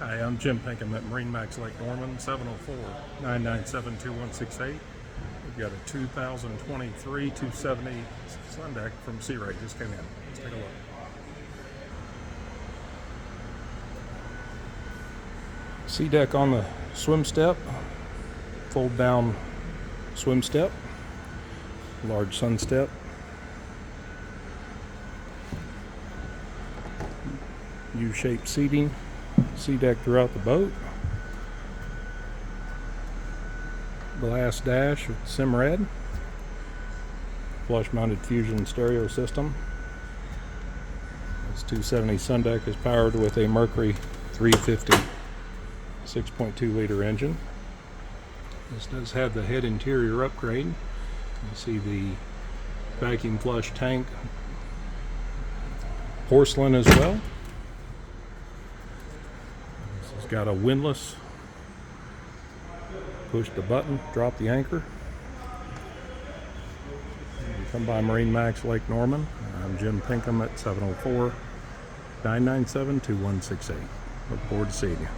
Hi, I'm Jim Pinkham at MarineMax Lake Norman, 704-997-2168. We've got a 2023 270 Sun Deck from Sea Ray. Just came in. Let's take a look. Sea deck on the swim step, fold down swim step, large sun step. U-shaped seating, sea deck throughout the boat. Glass dash with sim red. Flush mounted fusion stereo system. This 270 Sun Deck is powered with a Mercury 350 6.2 liter engine. This does have the head interior upgrade. You see the vacuum flush tank, porcelain as well. This has got a windlass. Push the button, drop the anchor. You come by MarineMax Lake Norman. I'm Jim Pinkham at 704-997-2168. Look forward to seeing you.